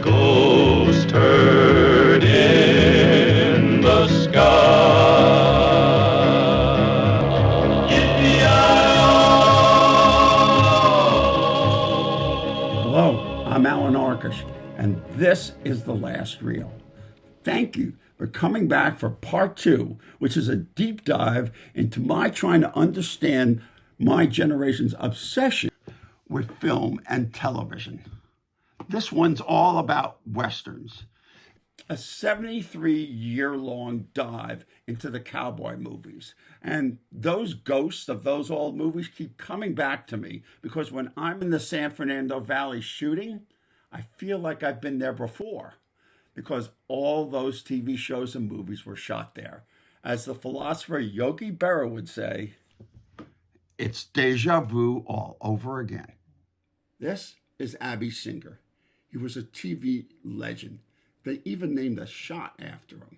Ghost herd in the sky. Hello, I'm Allan Arkush, and this is The Last Reel. Thank you for coming back for part 2, which is a deep dive into my trying to understand my generation's obsession with film and television. This one's all about Westerns. A 73-year-long dive into the cowboy movies. And those ghosts of those old movies keep coming back to me because when I'm in the San Fernando Valley shooting, I feel like I've been there before because all those TV shows and movies were shot there. As the philosopher Yogi Berra would say, it's deja vu all over again. This is Abby Singer. He was a TV legend. They even named a shot after him.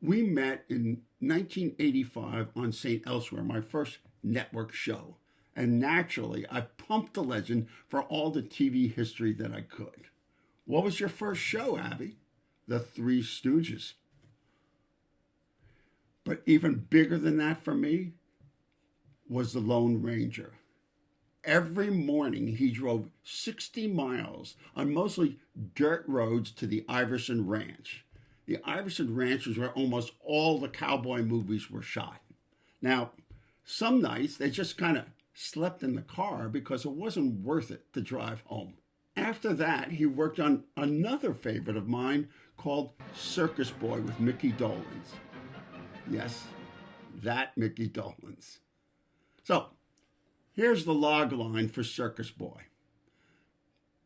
We met in 1985 on St. Elsewhere, my first network show. And naturally, I pumped the legend for all the TV history that I could. What was your first show, Abby? The Three Stooges. But even bigger than that for me was the Lone Ranger. Every morning he drove 60 miles on mostly dirt roads to the Iverson Ranch. The Iverson Ranch is where almost all the cowboy movies were shot. Now, some nights they just kind of slept in the car because it wasn't worth it to drive home. After that, he worked on another favorite of mine called Circus Boy with Mickey Dolenz. Yes, that Mickey Dolenz. So, here's the log line for Circus Boy.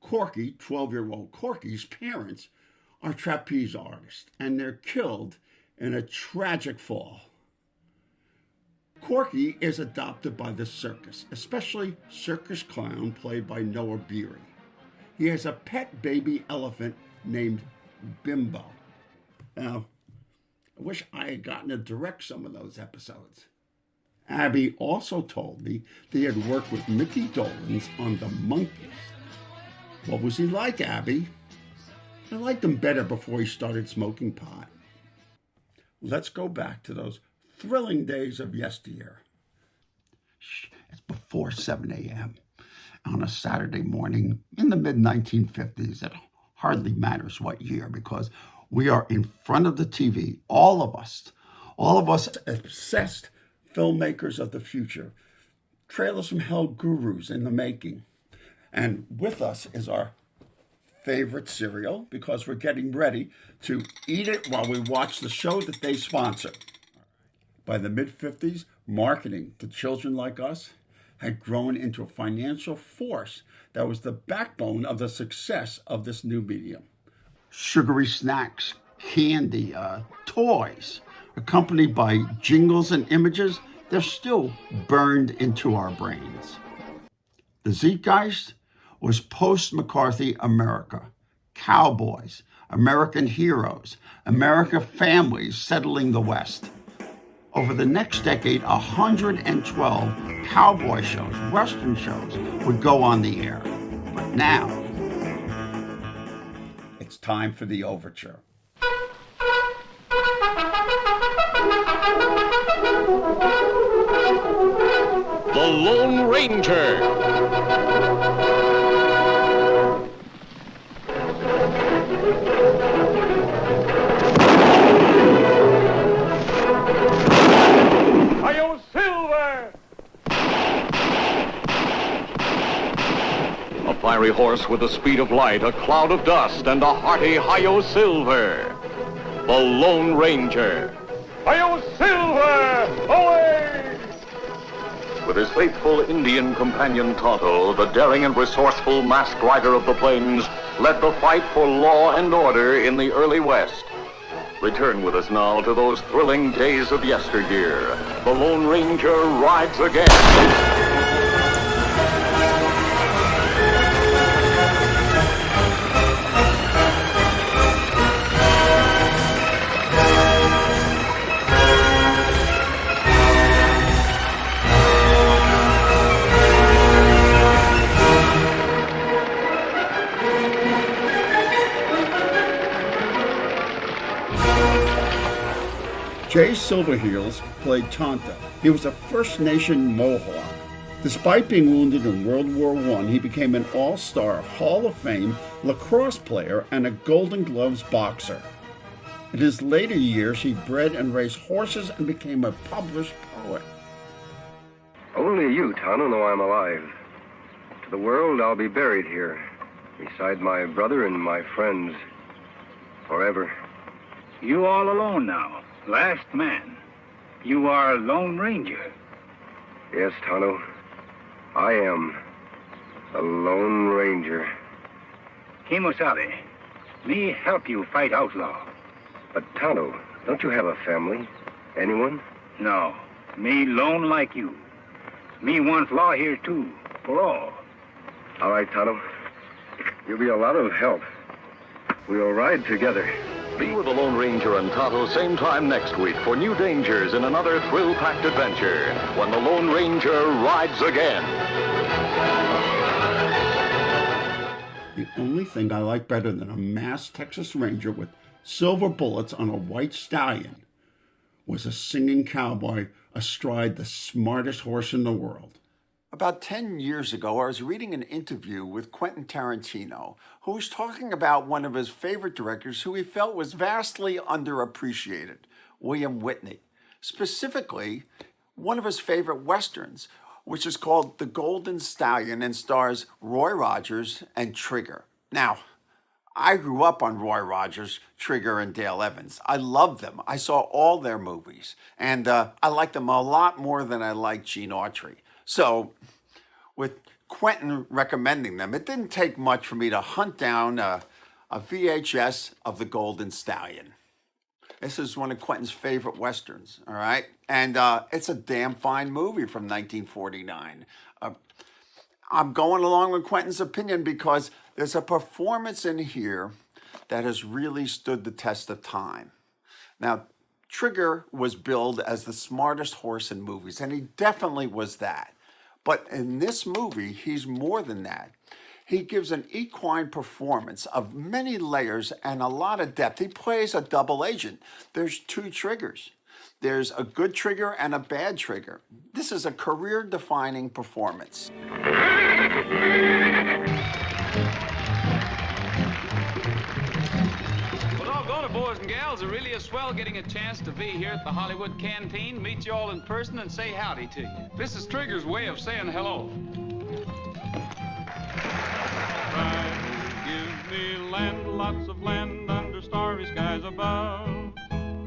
Corky, 12-year-old Corky's parents are trapeze artists, and they're killed in a tragic fall. Corky is adopted by the circus, especially circus clown played by Noah Beery. He has a pet baby elephant named Bimbo. Now, I wish I had gotten to direct some of those episodes. Abby also told me that he had worked with Mickey Dolenz on The Monkees. What was he like, Abby? I liked him better before he started smoking pot. Let's go back to those thrilling days of yesteryear. It's before 7 a.m. on a Saturday morning in the mid-1950s. It hardly matters what year because we are in front of the TV, all of us obsessed filmmakers of the future, trailers from hell gurus in the making. And with us is our favorite cereal because we're getting ready to eat it while we watch the show that they sponsor. By the mid-50s, marketing to children like us had grown into a financial force that was the backbone of the success of this new medium. Sugary snacks, candy, toys, accompanied by jingles and images, they're still burned into our brains. The zeitgeist was post-McCarthy America. Cowboys, American heroes, American families settling the West. Over the next decade, 112 cowboy shows, Western shows, would go on the air. But now, it's time for the overture. The Lone Ranger. Hi-yo, Silver! A fiery horse with the speed of light, a cloud of dust, and a hearty Hi-yo, Silver. The Lone Ranger. Hi-yo, Silver! Away! With his faithful Indian companion Tonto, the daring and resourceful masked rider of the plains led the fight for law and order in the early West. Return with us now to those thrilling days of yesteryear. The Lone Ranger rides again. Jay Silverheels played Tonto. He was a First Nation Mohawk. Despite being wounded in World War I, he became an all-star Hall of Fame lacrosse player and a Golden Gloves boxer. In his later years, he bred and raised horses and became a published poet. Only you, Tonto, know I'm alive. To the world, I'll be buried here, beside my brother and my friends, forever. You all alone now, last man. You are Lone Ranger. Yes, Tonto, I am the Lone Ranger. Kimosabe, me help you fight outlaw. But Tonto, don't you have a family? Anyone? No, me lone like you. Me want law here too, for all. All right, Tonto. You'll be a lot of help. We'll ride together. Be with the Lone Ranger and Tonto same time next week for new dangers in another thrill-packed adventure when the Lone Ranger rides again. The only thing I like better than a masked Texas Ranger with silver bullets on a white stallion was a singing cowboy astride the smartest horse in the world. About 10 years ago, I was reading an interview with Quentin Tarantino, who was talking about one of his favorite directors who he felt was vastly underappreciated, William Whitney. Specifically, one of his favorite westerns, which is called The Golden Stallion and stars Roy Rogers and Trigger. Now, I grew up on Roy Rogers, Trigger, and Dale Evans. I loved them. I saw all their movies, and I liked them a lot more than I liked Gene Autry. So, with Quentin recommending them, it didn't take much for me to hunt down a VHS of The Golden Stallion. This is one of Quentin's favorite westerns, all right? And it's a damn fine movie from 1949. I'm going along with Quentin's opinion because there's a performance in here that has really stood the test of time. Now, Trigger was billed as the smartest horse in movies, and he definitely was that. But in this movie, he's more than that. He gives an equine performance of many layers and a lot of depth. He plays a double agent. There's two Triggers. There's a good Trigger and a bad Trigger. This is a career-defining performance. Boys and gals, it's really a swell getting a chance to be here at the Hollywood Canteen, meet you all in person, and say howdy to you. This is Trigger's way of saying hello. Give me land, lots of land under starry skies above.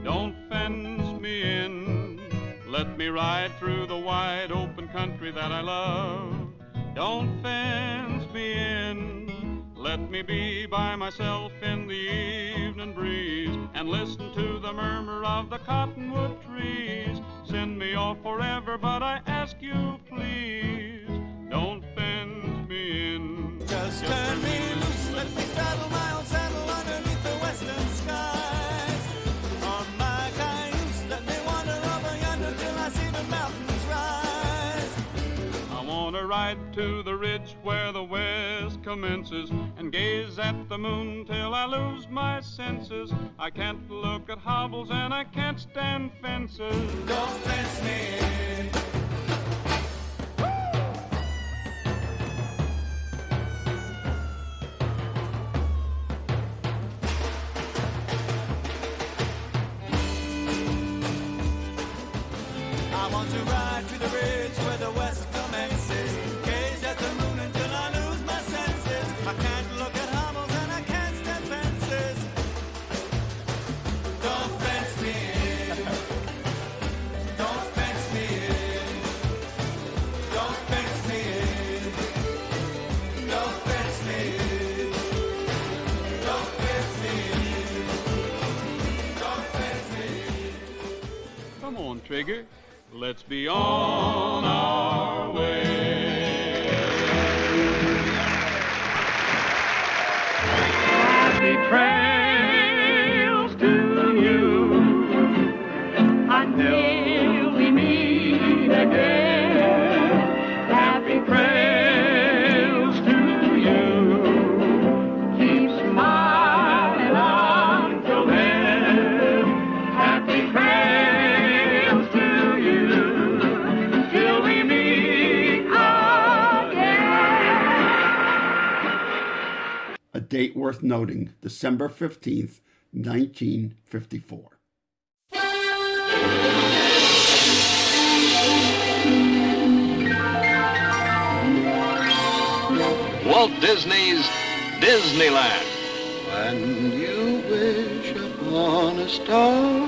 Don't fence me in. Let me ride through the wide open country that I love. Don't fence me in. Let me be by myself in the evening breeze and listen to the murmur of the cottonwood trees. Send me off forever, but I ask you, please, don't fence me in. Just turn me loose, let me saddle my own saddle underneath the western skies. On my cayuse, let me wander over yonder till I see the mountains rise. I want to ride to the ridge where the west commences and gaze at the moon till I lose my senses. I can't look at hobbles and I can't stand fences. Don't fence me in. I want to ride to the ridge where the west commences. Gaze at the moon until I lose my senses. I can't look at hobbles and I can't stand fences. Don't fence me in. Don't fence me in. Don't fence me in. Don't fence me in. Don't fence me in. Don't fence me in. Come on, Trigger. Let's be on our way. Happy trails to you until we meet again. Happy trails to you. Keep smiling until then. Happy trails. A date worth noting, December 15th, 1954. Walt Disney's Disneyland. When you wish upon a star,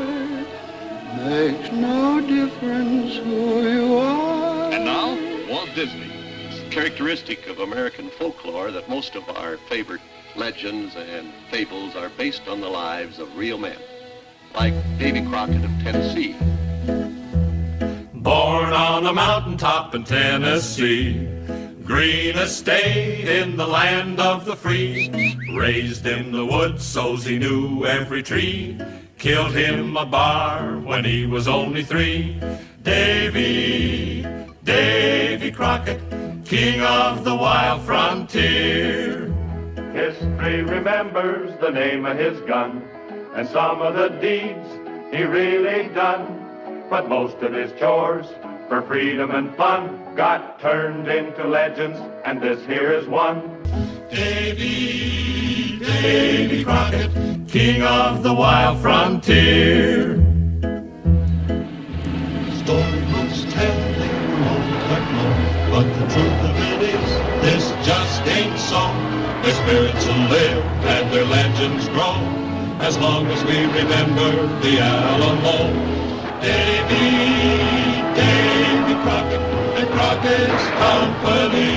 makes no difference who you are. And now, Walt Disney. It's characteristic of American folklore that most of our favorite legends and fables are based on the lives of real men, like Davy Crockett of Tennessee. Born on a mountaintop in Tennessee, green estate in the land of the free, raised in the woods so's he knew every tree, killed him a bar when he was only 3. Davy Crockett, king of the wild frontier. History remembers the name of his gun and some of the deeds he really done. But most of his chores for freedom and fun got turned into legends, and this here is one. Davy Crockett, king of the wild frontier. Story books tell they were old like long, but the truth of it is, this just ain't so. Their spirits will live and their legends grow, as long as we remember the Alamo. Davy Crockett and Crockett's Company.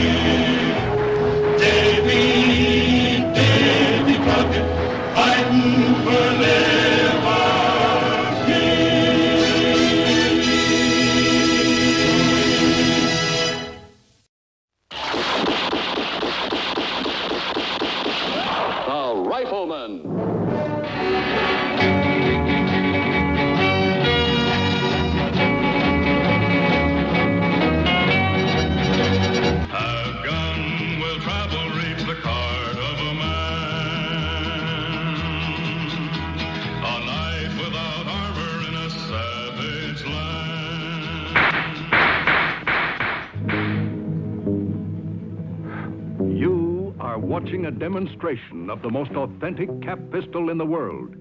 Davy Crockett, fighting for liberty. The Rifleman. Watching a demonstration of the most authentic cap pistol in the world.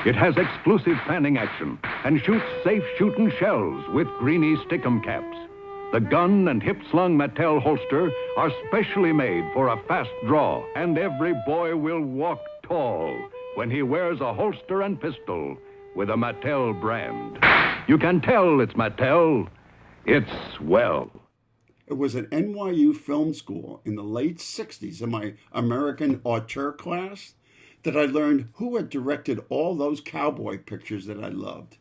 It has exclusive fanning action and shoots safe shooting shells with greeny stickum caps. The gun and hip-slung Mattel holster are specially made for a fast draw, and every boy will walk tall when he wears a holster and pistol with a Mattel brand. You can tell it's Mattel. It's swell. It was at NYU Film School in the late 60s in my American auteur class that I learned who had directed all those cowboy pictures that I loved.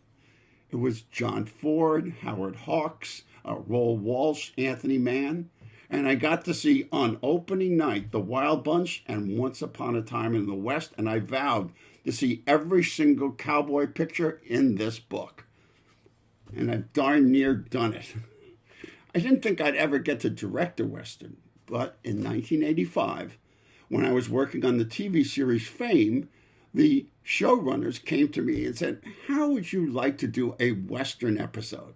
It was John Ford, Howard Hawks, Roll Walsh, Anthony Mann, and I got to see on opening night The Wild Bunch and Once Upon a Time in the West, and I vowed to see every single cowboy picture in this book. And I've darn near done it. I didn't think I'd ever get to direct a Western, but in 1985, when I was working on the TV series Fame, the showrunners came to me and said, "How would you like to do a Western episode?"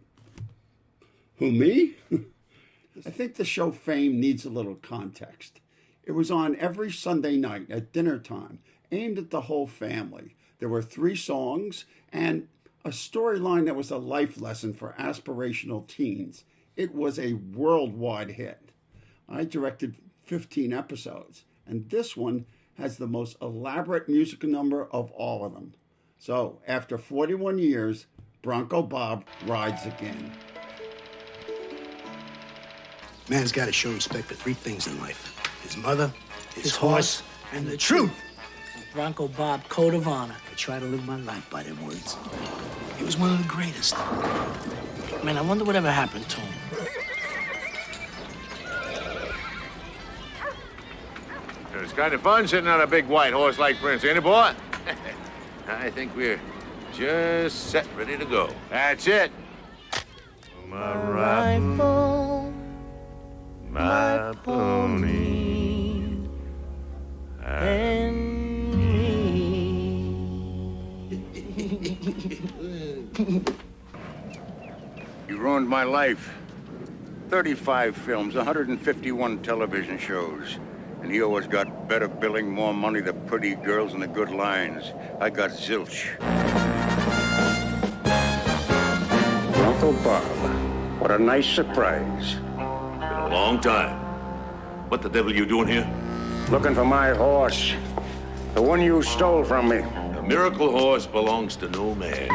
Who, me? I think the show Fame needs a little context. It was on every Sunday night at dinner time, aimed at the whole family. There were 3 songs and a storyline that was a life lesson for aspirational teens. It was a worldwide hit. I directed 15 episodes, and this one has the most elaborate musical number of all of them. So, after 41 years, Bronco Bob rides again. Man's got to show respect for 3 things in life: his mother, his horse, and the truth. Bronco Bob, code of honor. I try to live my life by them words. He was one of the greatest. Man, I wonder whatever happened to him. It's kind of fun sitting on a big white horse like Prince, ain't it, boy? I think we're just set ready to go. That's it. My rifle, my pony, and me. You ruined my life. 35 films, 151 television shows. And he always got better billing, more money, the pretty girls, and the good lines. I got zilch. Bronco Bob, what a nice surprise. Been a long time. What the devil you doing here? Looking for my horse. The one you stole from me. The miracle horse belongs to no man.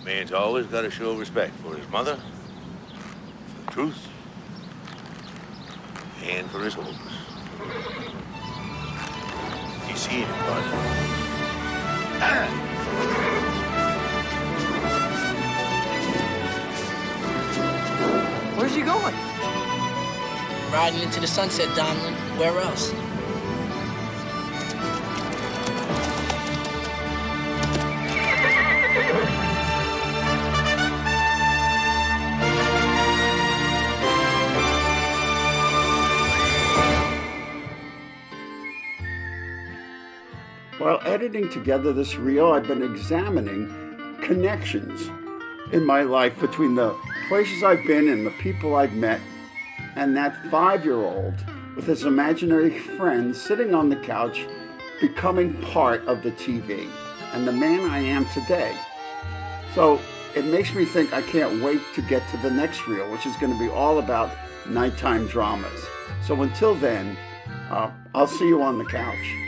Man's always got to show respect for his mother, for the truth, and for his horse. You see it, bud? Where's he going? Riding into the sunset, Donlin. Where else? While editing together this reel, I've been examining connections in my life between the places I've been and the people I've met, and that 5-year-old with his imaginary friend sitting on the couch becoming part of the TV and the man I am today. So it makes me think I can't wait to get to the next reel, which is going to be all about nighttime dramas. So until then, I'll see you on the couch.